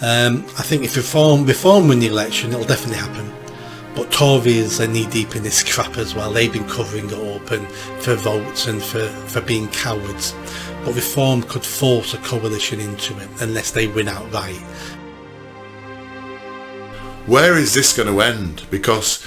I think if reform win the election, it'll definitely happen. But Tories are knee deep in this crap as well. They've been covering it up and for votes and for being cowards. But reform could force a coalition into it unless they win outright. Where is this going to end? Because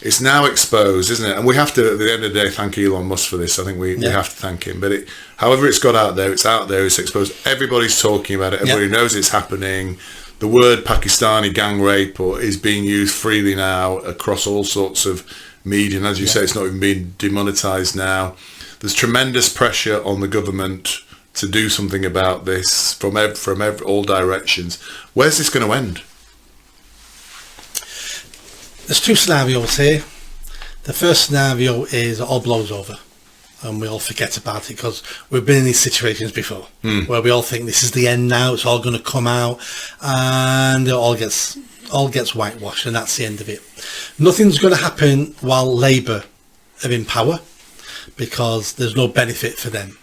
it's now exposed, isn't it? And we have to, at the end of the day, thank Elon Musk for this. I think we have to thank him. But however it's got out there, it's exposed. Everybody's talking about it. Everybody knows it's happening. The word Pakistani gang rape is being used freely now across all sorts of media. And as you say, it's not even being demonetised now. There's tremendous pressure on the government to do something about this from all directions. Where's this going to end? There's two scenarios here. The first scenario is it all blows over and we all forget about it, because we've been in these situations before where we all think this is the end now, it's all going to come out, and it all gets whitewashed, and that's the end of it. Nothing's going to happen while Labour are in power, because there's no benefit for them.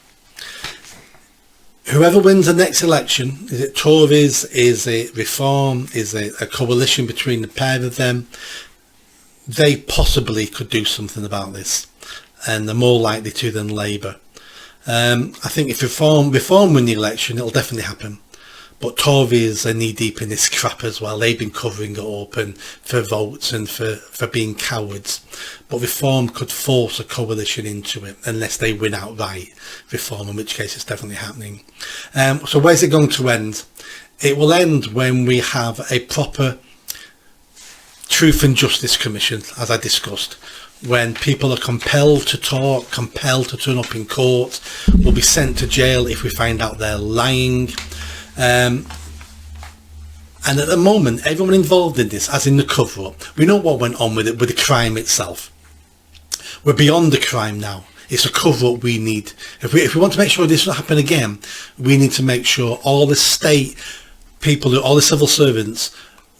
Whoever wins the next election, is it Tories, is it Reform, is it a coalition between the pair of them, they possibly could do something about this, and they're more likely to than Labour. I think if Reform win the election, it'll definitely happen. But Tories are knee deep in this crap as well. They've been covering it up and for votes and for being cowards. But Reform could force a coalition into it unless they win outright. Reform, in which case it's definitely happening. So where's it going to end? It will end when we have a proper Truth and Justice Commission, as I discussed, when people are compelled to talk, compelled to turn up in court, will be sent to jail if we find out they're lying. And at the moment, everyone involved in this, as in the cover-up, we know what went on with it, with the crime itself. We're beyond the crime now. It's a cover-up we need. If we want to make sure this will happen again, we need to make sure all the state people, all the civil servants,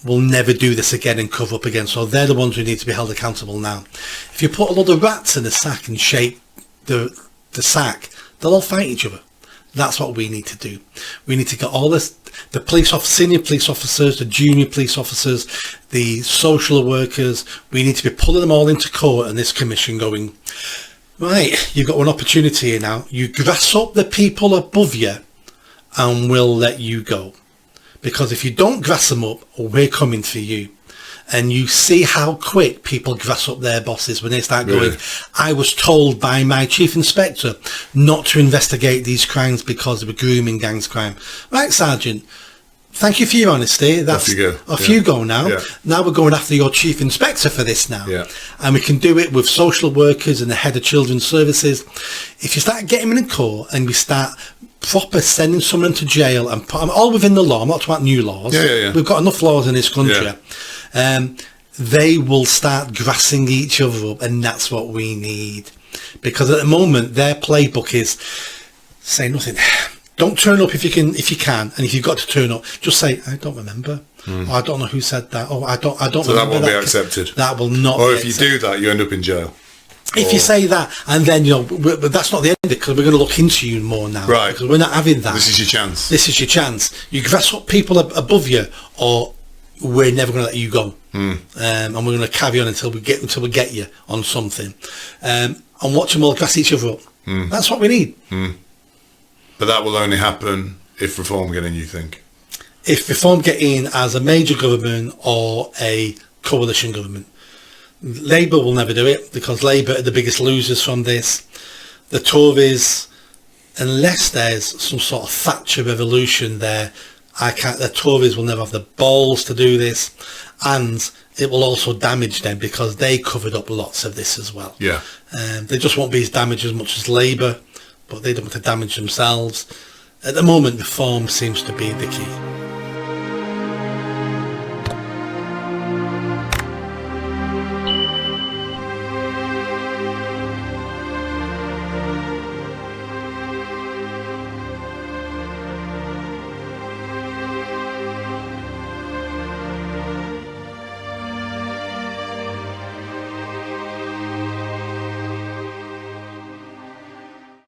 will never do this again and cover up again. So they're the ones who need to be held accountable now. If you put a lot of rats in a sack and shake the sack, they'll all fight each other. That's what we need to do. We need to get all this, the police officers, senior police officers, the junior police officers, the social workers, we need to be pulling them all into court and this commission going, right, you've got one opportunity here now. You grass up the people above you and we'll let you go. Because if you don't grass them up, we're coming for you. And you see how quick people grass up their bosses when they start going, I was told by my chief inspector not to investigate these crimes because they were grooming gangs crime. Right, Sergeant, thank you for your honesty. That's off you go now. Yeah. Now we're going after your chief inspector for this now. Yeah. And we can do it with social workers and the head of children's services. If you start getting them in court and we start proper sending someone to jail and put them all within the law, I'm not talking about new laws. We've got enough laws in this country. They will start grassing each other up, and that's what we need. Because at the moment, their playbook is say nothing. Don't turn up if you can, and if you've got to turn up, just say, I don't remember. Or I don't know who said that. Or I don't so remember. That won't be accepted. That will not. Or if you do that, you end up in jail. If you say that, and then, but that's not the end of it, because we're going to look into you more now. Right. Because we're not having that. This is your chance. This is your chance. You grass up people above you, or we're never going to let you go. And we're going to carry on until we get you on something. And watch them all grass each other up. That's what we need. But that will only happen if Reform get in, you think? If Reform get in as a major government or a coalition government. Labour will never do it, because Labour are the biggest losers from this. The Tories, unless there's some sort of Thatcher revolution there, the Tories will never have the balls to do this, and it will also damage them because they covered up lots of this as well. Yeah. They just won't be as damaged as much as Labour, but they don't want to damage themselves. At the moment, Reform seems to be the key.